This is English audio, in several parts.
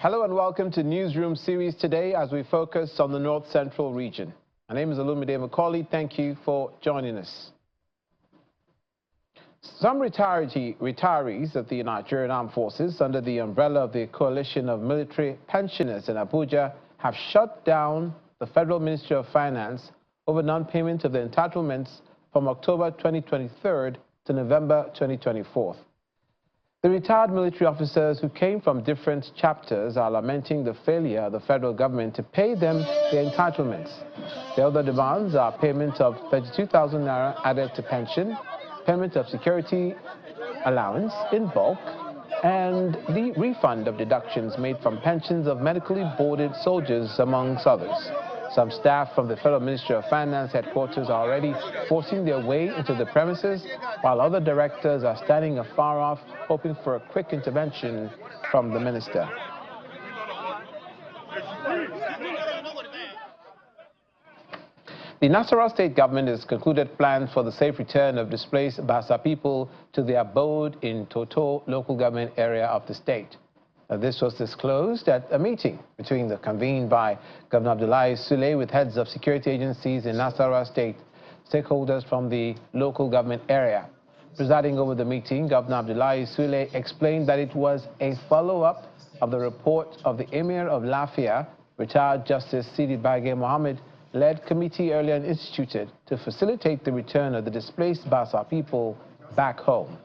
Hello and welcome to Newsroom series today as we focus on the North Central region. My name is Olumide Macaulay. Thank you for joining us. Some retirees of the Nigerian Armed Forces under the umbrella of the Coalition of Military Pensioners in Abuja have shut down the Federal Ministry of Finance over non-payment of the entitlements from October 2023 to November 2024. The retired military officers who came from different chapters are lamenting the failure of the federal government to pay them their entitlements. The other demands are payment of 32,000 naira added to pension, payment of security allowance in bulk, and the refund of deductions made from pensions of medically boarded soldiers, amongst others. Some staff from the Federal Ministry of Finance headquarters are already forcing their way into the premises, while other directors are standing afar off, hoping for a quick intervention from the minister. The Nasarawa State government has concluded plans for the safe return of displaced Basa people to their abode in Toto local government area of the state. This was disclosed at a meeting convened by Governor Abdullahi Sule with heads of security agencies in Nasarawa State, stakeholders from the local government area. Presiding over the meeting, Governor Abdullahi Sule explained that it was a follow-up of the report of the Emir of Lafia, retired Justice Sidi Bagay Mohammed, led committee earlier instituted to facilitate the return of the displaced Basa people back home.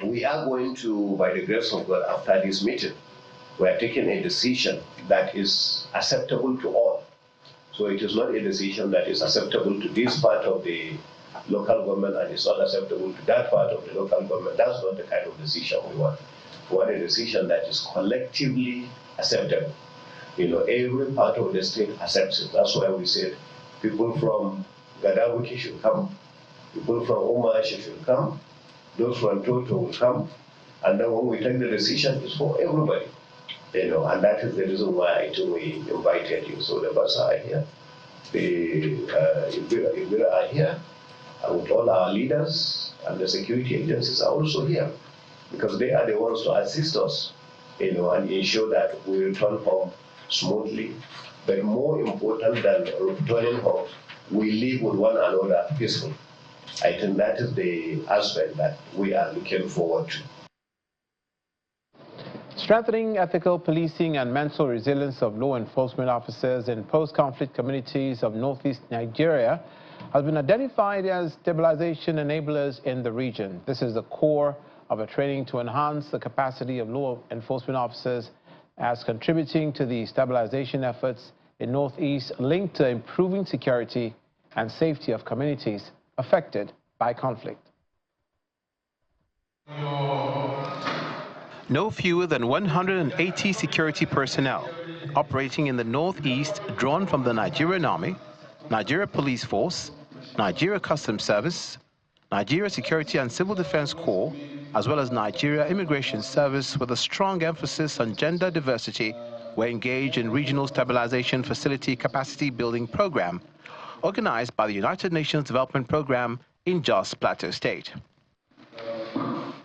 We are going to, by the grace of God, after this meeting, we are taking a decision that is acceptable to all. So it is not a decision that is acceptable to this part of the local government and is not acceptable to that part of the local government. That's not the kind of decision we want. We want a decision that is collectively acceptable. You know, every part of the state accepts it. That's why we said people from Gadabuki should come, people from Umash should come, those from Toto will come, and then when we take the decision, it's for everybody. You know, and that is the reason why we invited you. So the Basa are here, the Ibira are here, and with all our leaders and the security agencies are also here, because they are the ones to assist us, you know, and ensure that we return home smoothly. But more important than returning home, we live with one another peacefully. I think that is the aspect that we are looking forward to. Strengthening ethical policing and mental resilience of law enforcement officers in post-conflict communities of northeast Nigeria has been identified as stabilization enablers in the region. This is the core of a training to enhance the capacity of law enforcement officers as contributing to the stabilization efforts in northeast linked to improving security and safety of communities affected by conflict. No fewer than 180 security personnel operating in the northeast, drawn from the Nigerian Army, Nigeria Police Force, Nigeria Customs Service, Nigeria Security and Civil Defense Corps, as well as Nigeria Immigration Service, with a strong emphasis on gender diversity, were engaged in Regional Stabilization Facility Capacity Building Program, organized by the United Nations Development Program in Jos Plateau State.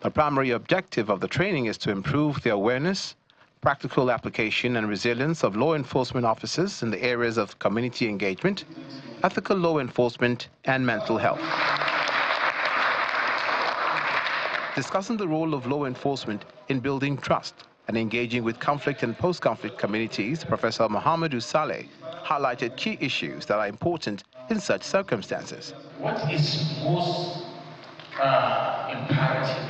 The primary objective of the training is to improve the awareness, practical application and resilience of law enforcement officers in the areas of community engagement, ethical law enforcement and mental health. Discussing the role of law enforcement in building trust and engaging with conflict and post-conflict communities, Professor Mohamedou Saleh highlighted key issues that are important in such circumstances. What is most imperative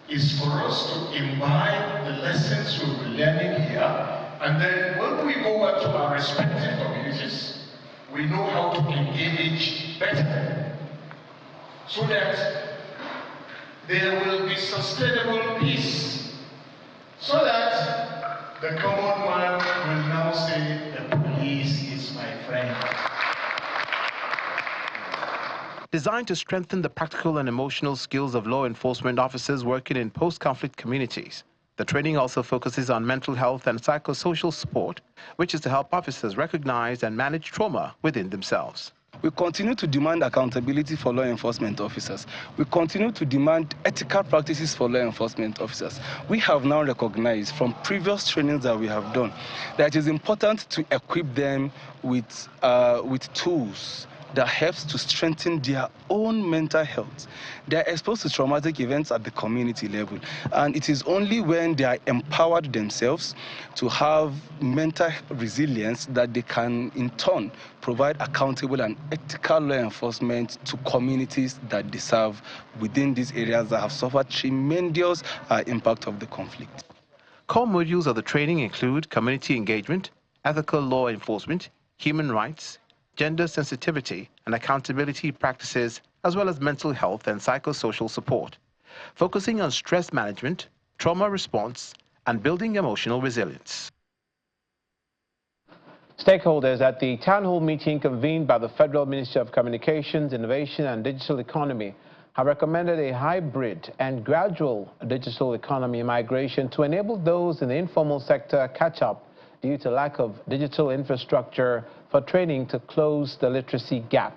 is for us to imbibe the lessons we'll be learning here, and then when we go back to our respective communities, we know how to engage better, so that there will be sustainable peace, so that the common man will now say, the police is my friend. Designed to strengthen the practical and emotional skills of law enforcement officers working in post-conflict communities, The training also focuses on mental health and psychosocial support, which is to help officers recognize and manage trauma within themselves. We continue to demand accountability for law enforcement officers. We continue to demand ethical practices for law enforcement officers. We have now recognized from previous trainings that we have done that it is important to equip them with tools that helps to strengthen their own mental health. They are exposed to traumatic events at the community level, and it is only when they are empowered themselves to have mental resilience that they can, in turn, provide accountable and ethical law enforcement to communities that they serve within these areas that have suffered tremendous impact of the conflict. Core modules of the training include community engagement, ethical law enforcement, human rights, gender sensitivity and accountability practices, as well as mental health and psychosocial support, focusing on stress management, trauma response, and building emotional resilience. Stakeholders at the town hall meeting convened by the Federal Ministry of Communications, Innovation and Digital Economy have recommended a hybrid and gradual digital economy migration to enable those in the informal sector catch up due to lack of digital infrastructure for training to close the literacy gap.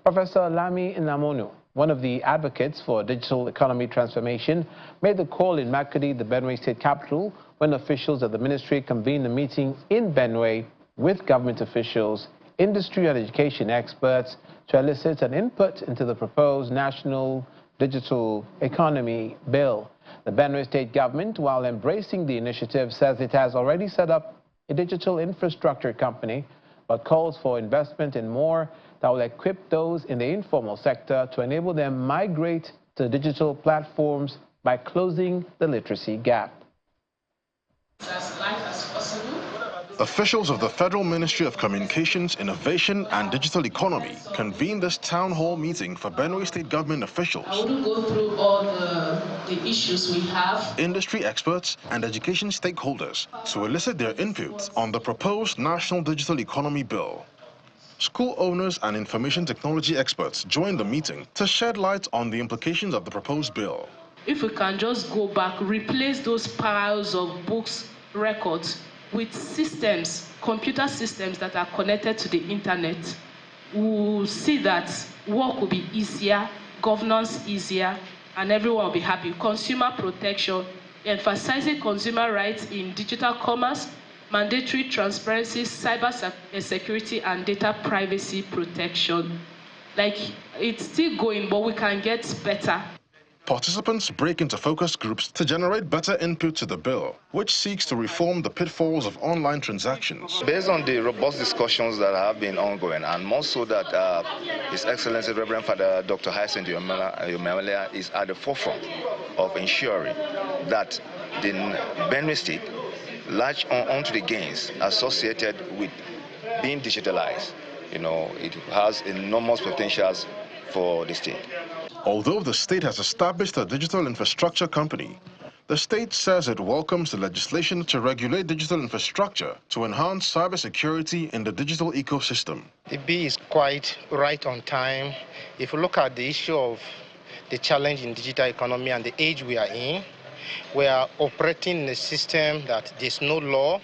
Professor Lami Namonu, one of the advocates for digital economy transformation, made the call in Makurdi, the Benue State capital, when officials of the ministry convened a meeting in Benue with government officials, industry and education experts to elicit an input into the proposed National Digital Economy Bill. The Benue State government, while embracing the initiative, says it has already set up a digital infrastructure company, but calls for investment in more that will equip those in the informal sector to enable them migrate to digital platforms by closing the literacy gap. Officials of the Federal Ministry of Communications, Innovation and Digital Economy convened this town hall meeting for Benue State government officials. I wouldn't go through all the issues we have. Industry experts and education stakeholders to elicit their input on the proposed National Digital Economy Bill. School owners and information technology experts joined the meeting to shed light on the implications of the proposed bill. If we can just go back, replace those piles of books, records, with systems, computer systems that are connected to the internet, we'll see that work will be easier, governance easier, and everyone will be happy. Consumer protection, emphasizing consumer rights in digital commerce, mandatory transparency, cyber security, and data privacy protection. Like, it's still going, but we can get better. Participants break into focus groups to generate better input to the bill, which seeks to reform the pitfalls of online transactions. Based on the robust discussions that have been ongoing, and more so that His Excellency Reverend Father Dr. Hyacinth Yomelia is at the forefront of ensuring that the Benue State latch onto the gains associated with being digitalized. You know, it has enormous potentials for the state. Although the state has established a digital infrastructure company, the state says it welcomes the legislation to regulate digital infrastructure to enhance cybersecurity in the digital ecosystem. The bill is quite right on time. If you look at the issue of the challenge in digital economy and the age we are in, we are operating in a system that there's no law,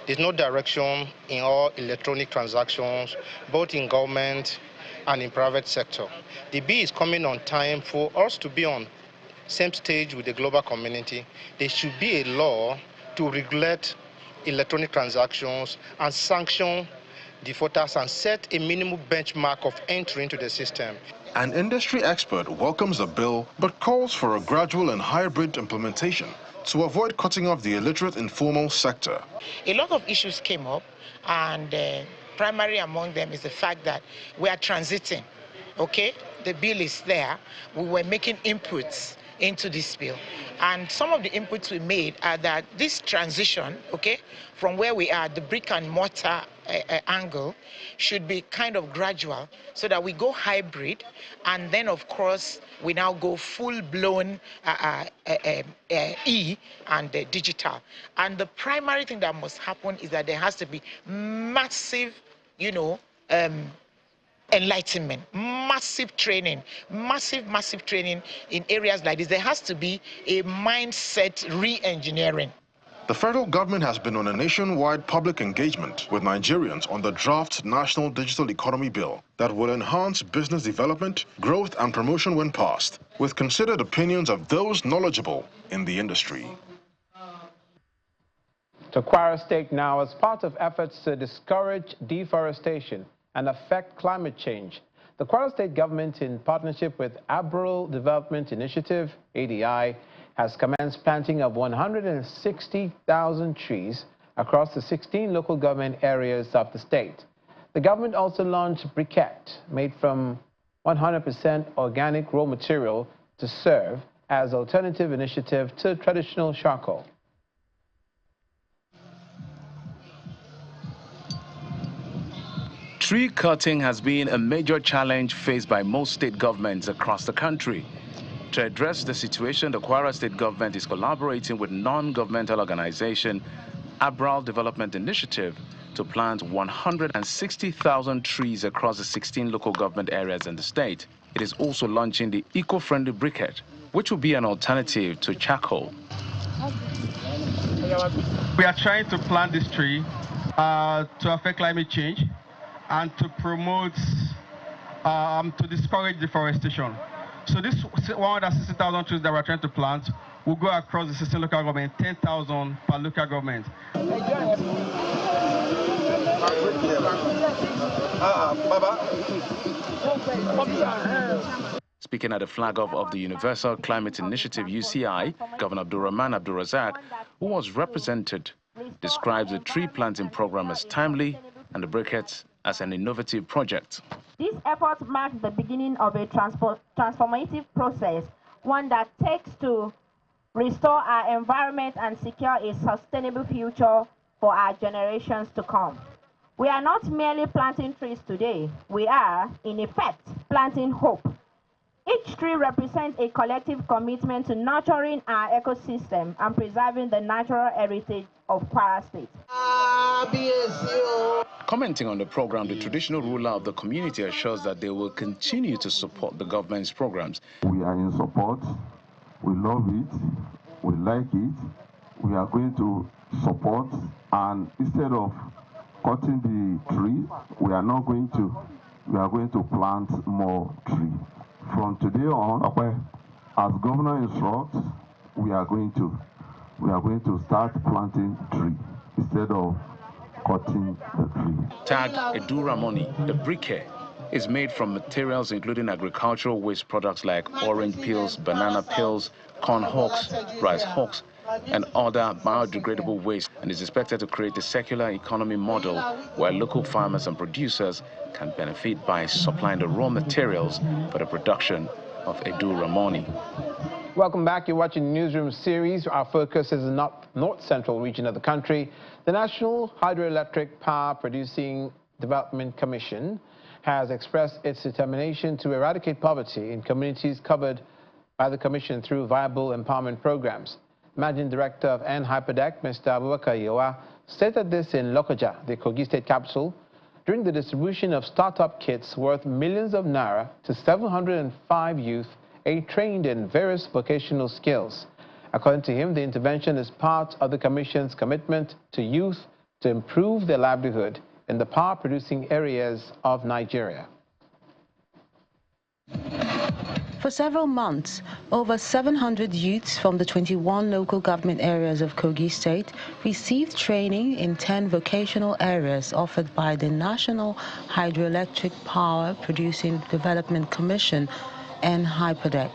there's no direction in all electronic transactions, both in government and in private sector. The bill is coming on time for us to be on same stage with the global community. There should be a law to regulate electronic transactions and sanction defaulters and set a minimum benchmark of entry into the system. An industry expert welcomes the bill but calls for a gradual and hybrid implementation to avoid cutting off the illiterate informal sector. A lot of issues came up, and primary among them is the fact that we are transiting, okay? The bill is there. We were making inputs into this bill. And some of the inputs we made are that this transition, okay, from where we are, the brick and mortar angle, should be kind of gradual so that we go hybrid, and then, of course, we now go full-blown E and digital. And the primary thing that must happen is that there has to be massive, enlightenment, massive training in areas like this. There has to be a mindset re-engineering. The federal government has been on a nationwide public engagement with Nigerians on the draft National Digital Economy Bill that will enhance business development, growth, and promotion when passed, with considered opinions of those knowledgeable in the industry. To Kwara State now, as part of efforts to discourage deforestation and affect climate change, the Kwara State government, in partnership with Rural Development Initiative, ADI, has commenced planting of 160,000 trees across the 16 local government areas of the state. The government also launched briquette, made from 100% organic raw material, to serve as alternative initiative to traditional charcoal. Tree cutting has been a major challenge faced by most state governments across the country. To address the situation, the Kwara State government is collaborating with non-governmental organization Rural Development Initiative to plant 160,000 trees across the 16 local government areas in the state. It is also launching the eco-friendly briquette, which will be an alternative to charcoal. We are trying to plant this tree to affect climate change and to promote, to discourage deforestation. So this 160,000 trees that we're trying to plant will go across the 16 local government, 10,000 per local government. Speaking at the flag off of the Universal Climate Initiative, UCI, Governor Abdulrahman Abdulrazak, who was represented, describes the tree planting program as timely and the briquettes as an innovative project. This effort marks the beginning of a transformative process, one that takes to restore our environment and secure a sustainable future for our generations to come. We are not merely planting trees today, we are, in effect, planting hope. Each tree represents a collective commitment to nurturing our ecosystem and preserving the natural heritage of Kwara State. Commenting on the program, the traditional ruler of the community assures that they will continue to support the government's programs. We are in support, we love it, we like it, we are going to support, and instead of cutting the tree, we are going to plant more trees. From today on, as governor instructs, we are going to start planting trees instead of cutting the tree. Tagged Eduramoni, the briquette is made from materials including agricultural waste products like orange peels, banana peels, corn husks, rice husks, and other biodegradable waste, and is expected to create a circular economy model where local farmers and producers can benefit by supplying the raw materials for the production of Eduramoni. Welcome back. You're watching the Newsroom series. Our focus is in the north-central region of the country. The National Hydroelectric Power Producing Development Commission has expressed its determination to eradicate poverty in communities covered by the commission through viable empowerment programs. Managing Director of NHyperDec, Mr. Abubakar Yewa, stated this in Lokoja, the Kogi state capital, during the distribution of startup kits worth millions of naira to 705 youth trained in various vocational skills. According to him, the intervention is part of the Commission's commitment to youth to improve their livelihood in the power-producing areas of Nigeria. For several months, over 700 youths from the 21 local government areas of Kogi State received training in 10 vocational areas offered by the National Hydroelectric Power Producing Development Commission and NHyperDec.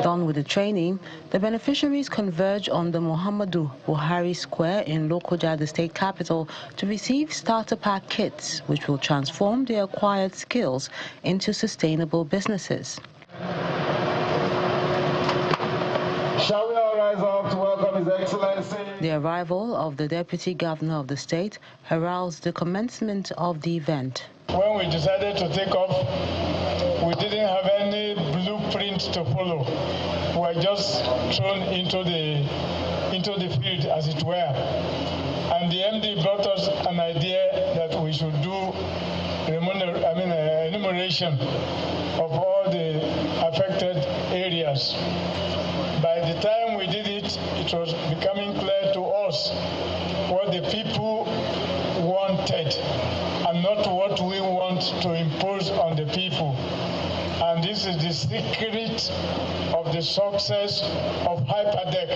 Done with the training, the beneficiaries converge on the Muhammadu Buhari Square in Lokoja, the state capital, to receive starter pack kits, which will transform their acquired skills into sustainable businesses. Shall we all rise up to welcome His Excellency? The arrival of the Deputy Governor of the state heralds the commencement of the event. When we decided to take off, we didn't have any blueprint to follow. We were just thrown into the field, as it were. And the MD brought us an idea that we should do remuneration enumeration of all the affected areas. By the time we did it, it was becoming clear to us what the people wanted and not what we want to impose on the people. And this is the secret of the success of Hyperdeck,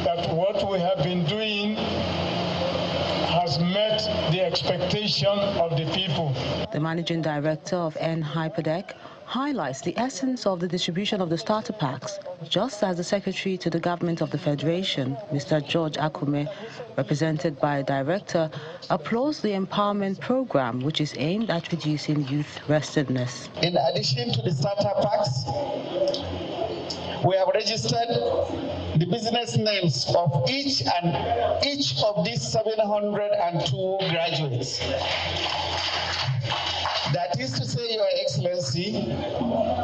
that what we have been doing has met the expectation of the people. The managing director of Hyperdeck highlights the essence of the distribution of the starter packs, just as the Secretary to the Government of the Federation, Mr. George Akume, represented by a director, applauds the empowerment program, which is aimed at reducing youth restedness. In addition to the starter packs, we have registered the business names of each of these 702 graduates. That is to say, Your Excellency,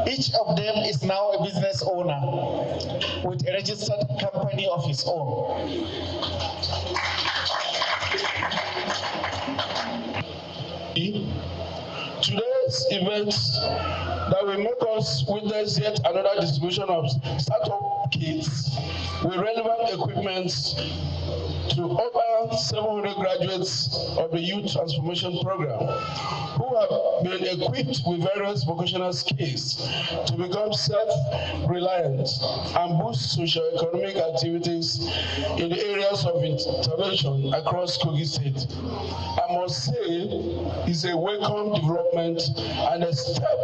each of them is now a business owner with a registered company of his own. Today's event that will make us witness yet another distribution of startup kits with relevant equipment to over 700 graduates of the Youth Transformation Program who have been equipped with various vocational skills to become self-reliant and boost socio-economic activities in the areas of intervention across Kogi State. I must say it's a welcome development and a step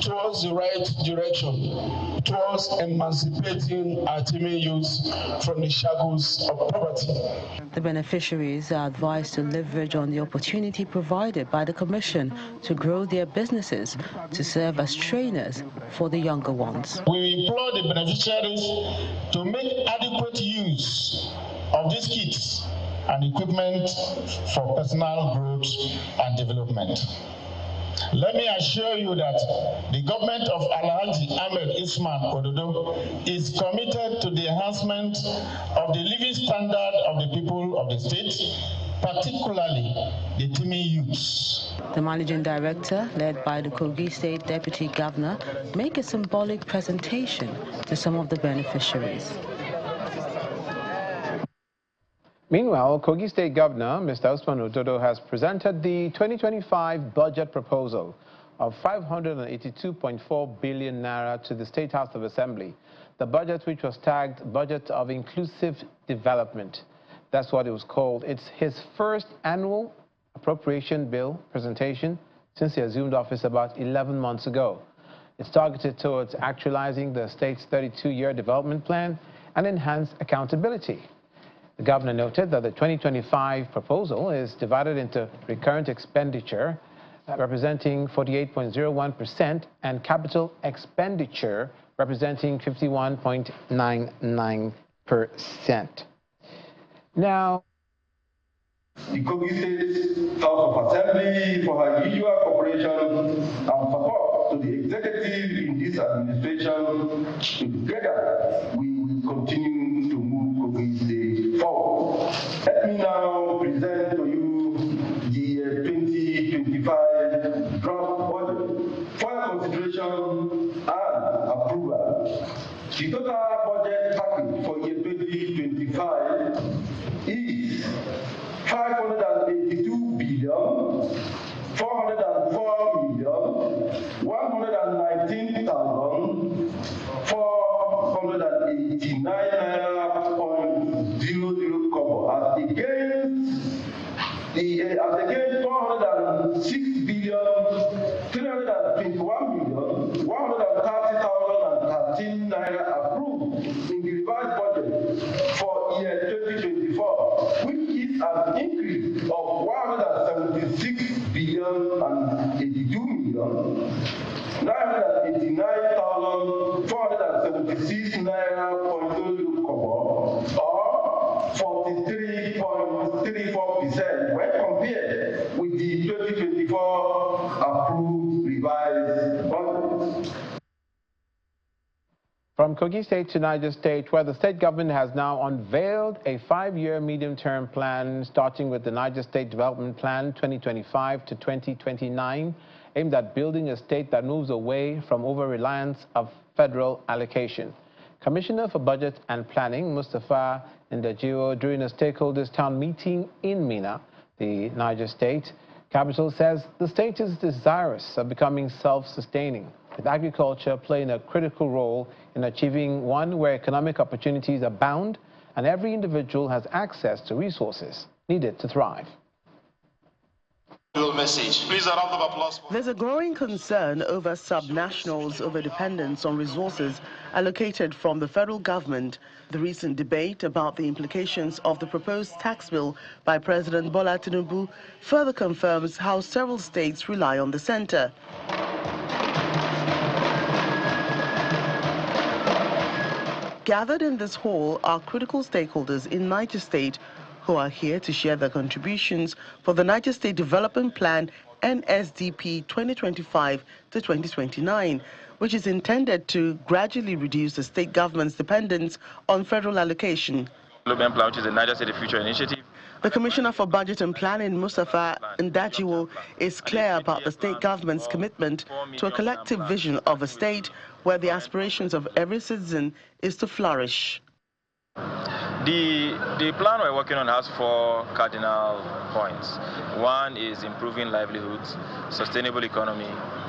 towards the right direction, towards emancipating our teeming youth from the shackles of poverty. The beneficiaries are advised to leverage on the opportunity provided by the Commission to grow their businesses to serve as trainers for the younger ones. We implore the beneficiaries to make adequate use of these kits and equipment for personal growth and development. Let me assure you that the government of Alhaji Ahmed Isman Ododo is committed to the enhancement of the living standard of the people of the state, particularly the teeming youths. The managing director, led by the Kogi State Deputy Governor, make a symbolic presentation to some of the beneficiaries. Meanwhile, Kogi State Governor, Mr. Usman Ododo, has presented the 2025 budget proposal of 582.4 billion naira to the State House of Assembly. The budget, which was tagged Budget of Inclusive Development. That's what it was called. It's his first annual appropriation bill presentation since he assumed office about 11 months ago. It's targeted towards actualizing the state's 32-year development plan and enhance accountability. The governor noted that the 2025 proposal is divided into recurrent expenditure, representing 48.01%, and capital expenditure, representing 51.99%. Now, the Kogi State House of Assembly for her usual cooperation and support to the executive in this administration. Together, we will continue to move Kogi State forward. Let me now present to you the 2025 draft budget for consideration and approval. The total budget package for year 2025 is 582 billion, 404 million, 119,489 naira.00 kobo as against 406 billion, 321 million, 130,013 naira approved in the revised budget for year 2024, which is an increase of 176 billion and 82 million, 989,476 naira.00 kobo, or 43.34% when compared with the 2024 approved revised budget. from Kogi State to Niger State, where the state government has now unveiled a 5-year medium-term plan, starting with the Niger State Development Plan 2025 to 2029, aimed at building a state that moves away from over-reliance of federal allocation. Commissioner for Budget and Planning, Mustapha Ndajio, during a stakeholders' town meeting in Minna, the Niger State capital, says the state is desirous of becoming self-sustaining, with agriculture playing a critical role in achieving one where economic opportunities abound and every individual has access to resources needed to thrive. Message. Please, a round of applause. There's a growing concern over subnationals' overdependence on resources allocated from the federal government. The recent debate about the implications of the proposed tax bill by President Bola Tinubu further confirms how several states rely on the center. Gathered in this hall are critical stakeholders in Niger State who are here to share their contributions for the Niger State Development Plan NSDP 2025 to 2029, which is intended to gradually reduce the state government's dependence on federal allocation. Development Plan, which is the Niger State Future Initiative. The Commissioner for Budget and Planning, Mustapha Ndajio, is clear about the state government's commitment to a collective vision of a state where the aspirations of every citizen is to flourish. The plan we're working on has 4 cardinal points. One is improving livelihoods, sustainable economy,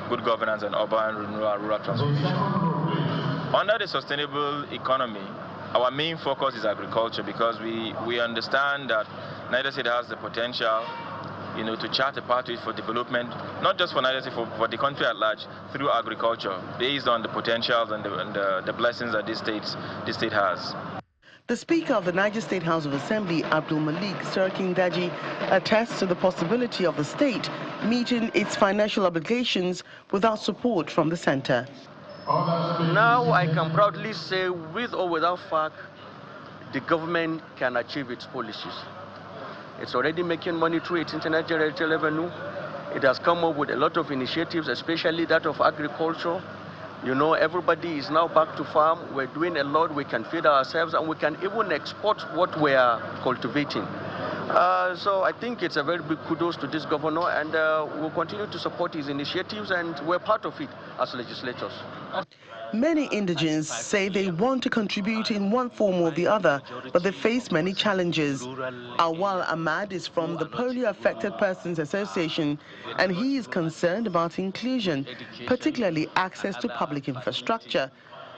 good governance, and urban rural transformation. Under the sustainable economy, our main focus is agriculture, because we understand that Niger State has the potential, to chart a pathway for development, not just for Niger State, for the country at large, through agriculture, based on the potentials and the blessings that this state has. The Speaker of the Niger State House of Assembly, Abdul Malik Serkin Daji, attests to the possibility of the state meeting its financial obligations without support from the center. Now I can proudly say, with or without fact, the government can achieve its policies. It's already making money through its internal revenue. It has come up with a lot of initiatives, especially that of agriculture. Everybody is now back to farm. We're doing a lot. We can feed ourselves, and we can even export what we are cultivating. So I think it's a very big kudos to this governor, and we'll continue to support his initiatives, and we're part of it as legislators. Many indigents say they want to contribute in one form or the other, but they face many challenges. Awal Ahmad is from the Polio Affected Persons Association, and he is concerned about inclusion, particularly access to public infrastructure.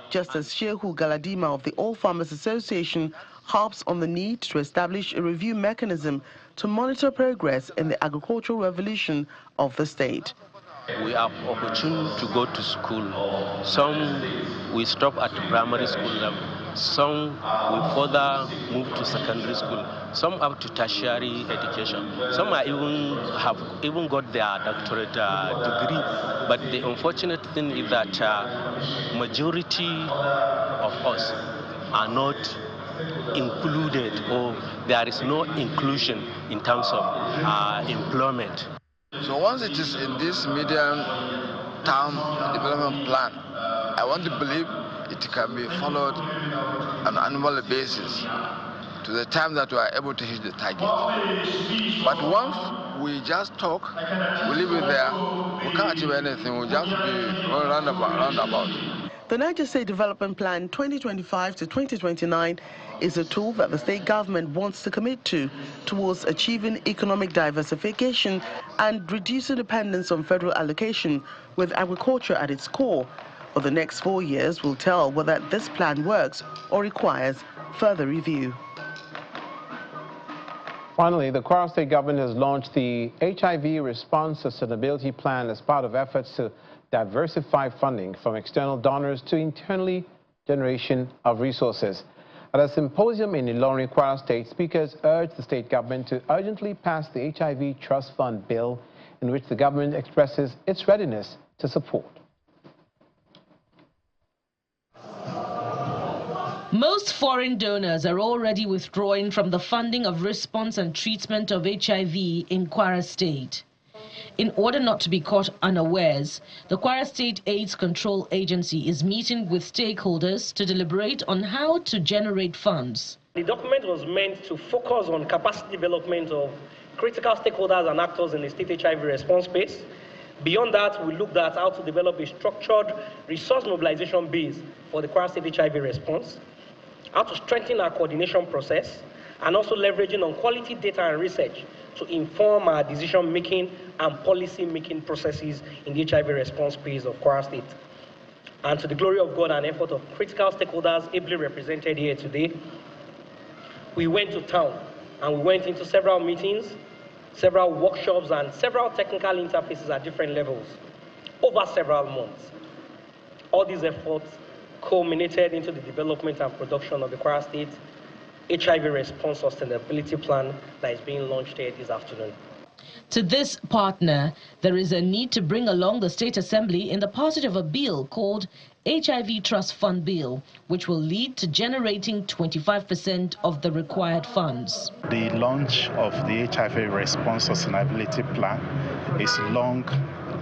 Just as Shehu Galadima of the All Farmers Association harps on the need to establish a review mechanism to monitor progress in the agricultural revolution of the state. We have opportunity to go to school. Some we stop at primary school level. Some we further move to secondary school. Some up to tertiary education. Some have even got their doctorate degree. But the unfortunate thing is that majority of us are not included, or there is no inclusion in terms of employment. So once it is in this medium-term development plan, I want to believe it can be followed on an annual basis to the time that we are able to hit the target. But once we just talk, we leave it there, we can't achieve anything, we just be going roundabout. The Niger State Development Plan 2025 to 2029 is a tool that the state government wants to commit to towards achieving economic diversification and reducing dependence on federal allocation, with agriculture at its core. For the next 4 years will tell whether this plan works or requires further review. Finally, the Kwara State government has launched the HIV Response Sustainability Plan as part of efforts to diversify funding from external donors to internally generation of resources. At a symposium in Ilorin, Kwara State, speakers urged the state government to urgently pass the HIV Trust Fund bill, in which the government expresses its readiness to support. Most foreign donors are already withdrawing from the funding of response and treatment of HIV in Kwara State. In order not to be caught unawares, the Kwara State AIDS Control Agency is meeting with stakeholders to deliberate on how to generate funds. The document was meant to focus on capacity development of critical stakeholders and actors in the state HIV response space, Beyond that, we looked at how to develop a structured resource mobilization base for the Kwara State HIV response, how to strengthen our coordination process, and also leveraging on quality data and research to inform our decision-making and policy-making processes in the HIV response space of Kwara State. And to the glory of God and effort of critical stakeholders ably represented here today, we went to town and we went into several meetings, several workshops, and several technical interfaces at different levels over several months. All these efforts culminated into the development and production of the Kwara State HIV Response Sustainability Plan that is being launched here this afternoon. To this partner, there is a need to bring along the State Assembly in the passage of a bill called HIV Trust Fund Bill, which will lead to generating 25% of the required funds. The launch of the HIV Response Sustainability Plan is long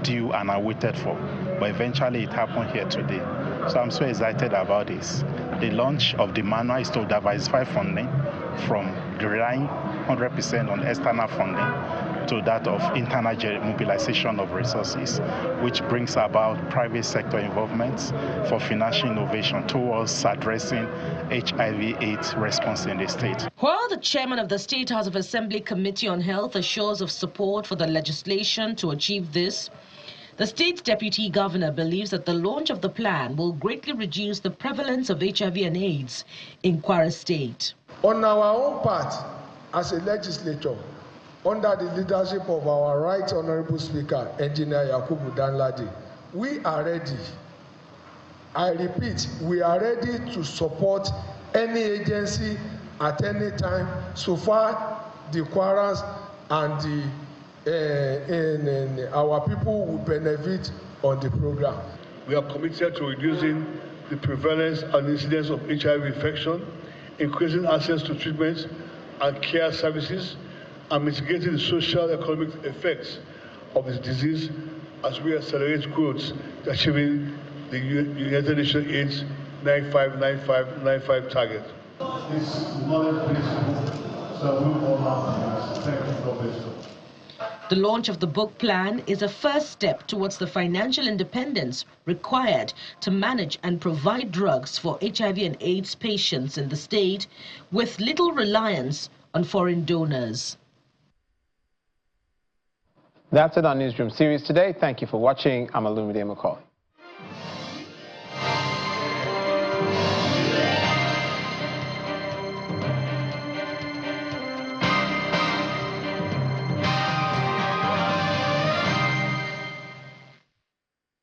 due and awaited for, but eventually it happened here today. So I'm so excited about this. The launch of the manual is to diversify funding from relying 100% on external funding to that of internal mobilization of resources, which brings about private sector involvement for financial innovation towards addressing HIV/AIDS response in the state. While the chairman of the State House of Assembly Committee on Health assures of support for the legislation to achieve this, the state's deputy governor believes that the launch of the plan will greatly reduce the prevalence of HIV and AIDS in Kwara State. On our own part, as a legislature, under the leadership of our Right Honorable Speaker, Engineer Yakubu Danladi, we are ready. I repeat, we are ready to support any agency at any time, so far the Kwaras and our people will benefit on the program. We are committed to reducing the prevalence and incidence of HIV infection, increasing access to treatment and care services, and mitigating the social economic effects of this disease as we accelerate growth to achieving the United Nations AIDS 95-95-95 target. This knowledge principle, so we all have to thank you, Professor. The launch of the book plan is a first step towards the financial independence required to manage and provide drugs for HIV and AIDS patients in the state with little reliance on foreign donors. That's it on Newsroom Series today. Thank you for watching. I'm Olumide McCauley.